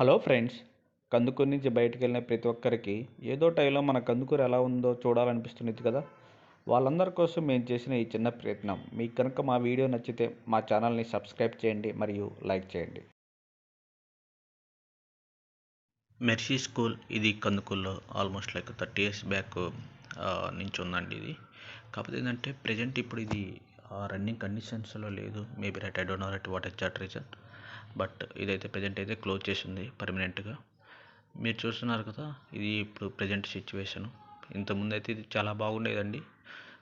Hello friends, Kandukur నుంచి బయటికి వెళ్ళిన ప్రతి ఒక్కరికి ఏదో టైంలో మన కందుకూరు ఎలా ఉందో చూడాలనిపిస్తుంది కదా. వాళ్ళందరి కోసం మేము చేసిన ఈ చిన్న ప్రయత్నం మీకు కనుక మా వీడియో నచ్చితే మా ఛానల్ని సబ్స్క్రైబ్ చేయండి మరియు లైక్ చేయండి. మెర్సీ స్కూల్ ఇది కందుకూరులో ఆల్మోస్ట్ లైక్ 30 years బ్యాక్ నుంచి ఉందండి. ఇది కాకపోతే ఏంటంటే ప్రజెంట్ ఇప్పుడు ఇది రన్నింగ్ కండిషన్స్లో లేదు. Maybe right, I don't know right what exact reason. But ఇదైతే ప్రజెంట్ అయితే క్లోజ్ చేసింది పర్మనెంట్గా. మీరు చూస్తున్నారు కదా, ఇది ఇప్పుడు ప్రజెంట్ సిచ్యువేషను. ఇంతకుముందు అయితే ఇది చాలా బాగుండేదండి.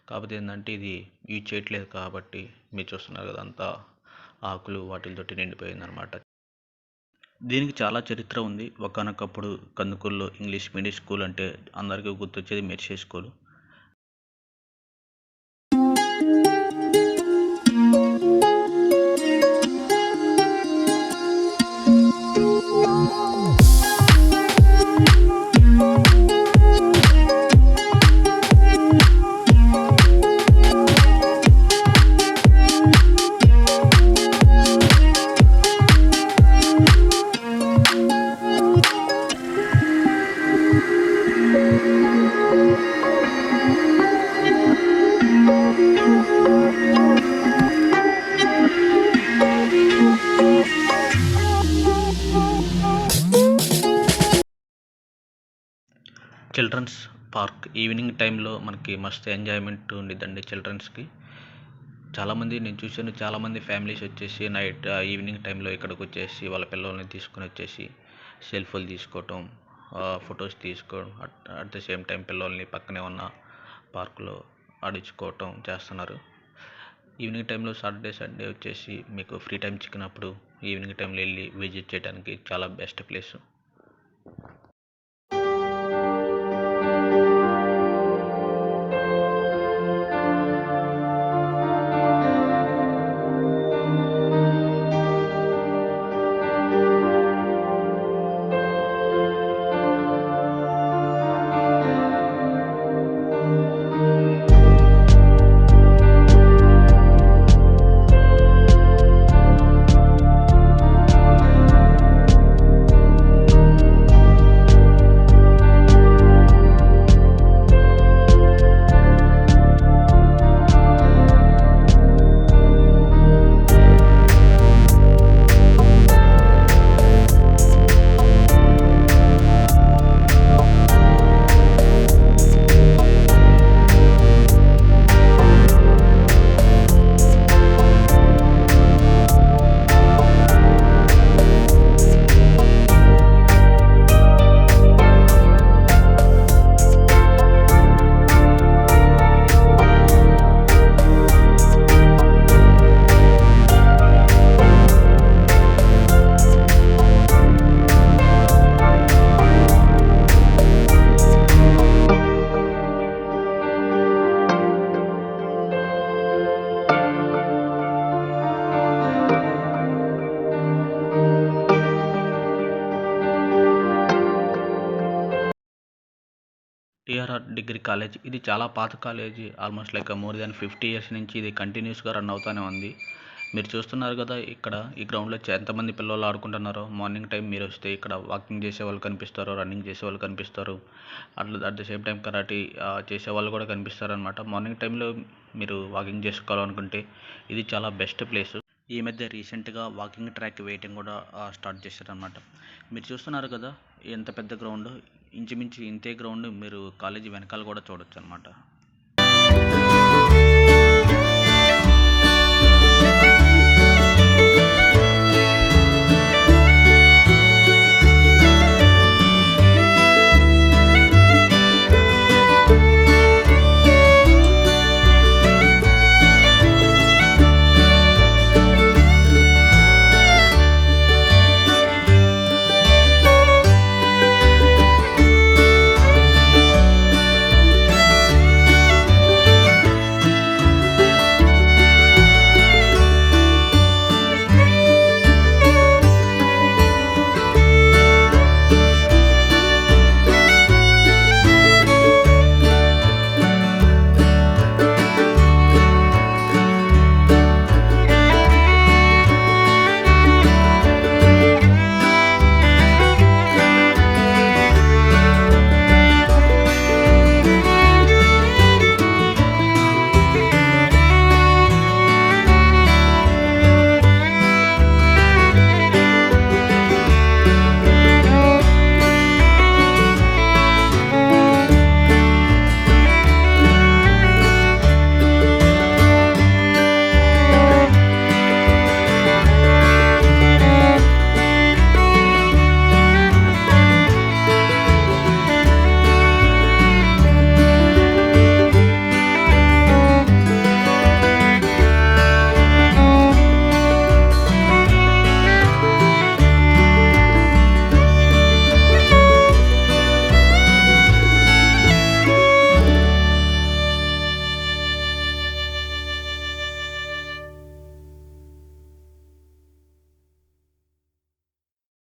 కాకపోతే ఏంటంటే ఇది యూజ్ చేయట్లేదు కాబట్టి మీరు చూస్తున్నారు కదా, అంతా ఆకులు వాటితోటి నిండిపోయిందనమాట. దీనికి చాలా చరిత్ర ఉంది. ఒకానొకప్పుడు కందుకూరులో ఇంగ్లీష్ మీడియం స్కూల్ అంటే అందరికీ గుర్తొచ్చేది mercy school. Children's park evening టైంలో మనకి మస్తు ఎంజాయ్మెంట్ ఉండిద్దండి చిల్డ్రన్స్కి. చాలామంది నేను చూశాను, చాలామంది ఫ్యామిలీస్ వచ్చేసి నైట్ ఈవినింగ్ టైంలో ఇక్కడికి వచ్చేసి వాళ్ళ పిల్లల్ని తీసుకొని వచ్చేసి సెల్ఫీలు తీసుకోవటం, ఫొటోస్ తీసుకోవడం, అట్ ద సేమ్ టైం పిల్లల్ని పక్కనే ఉన్న పార్కులో ఆడించుకోవటం చేస్తున్నారు. ఈవినింగ్ టైంలో సాటర్డే సండే వచ్చేసి మీకు ఫ్రీ టైం చిక్కినప్పుడు ఈవినింగ్ టైంలో వెళ్ళి విజిట్ చేయడానికి చాలా best place. TRR degree college ఇది చాలా పాత college. Almost like more than 50 years నుంచి ఇది కంటిన్యూస్గా రన్ అవుతూనే ఉంది. మీరు చూస్తున్నారు కదా, ఇక్కడ ఈ గ్రౌండ్లో ఎంతమంది పిల్లలు ఆడుకుంటున్నారో. మార్నింగ్ టైం మీరు వస్తే ఇక్కడ వాకింగ్ చేసే వాళ్ళు కనిపిస్తారు, రన్నింగ్ చేసే వాళ్ళు కనిపిస్తారు, at the same time karate చేసే వాళ్ళు కూడా కనిపిస్తారు అనమాట. మార్నింగ్ టైంలో మీరు వాకింగ్ చేసుకోవాలనుకుంటే ఇది చాలా బెస్ట్ ప్లేస్. ఈ మధ్య రీసెంట్గా వాకింగ్ ట్రాక్ వేయటం కూడా స్టార్ట్ చేశారనమాట. మీరు చూస్తున్నారు కదా ఎంత పెద్ద గ్రౌండ్, ఇంచుమించు ఇంతే గ్రౌండ్ మీరు కాలేజీ వెనకాల కూడా చూడొచ్చు అనమాట.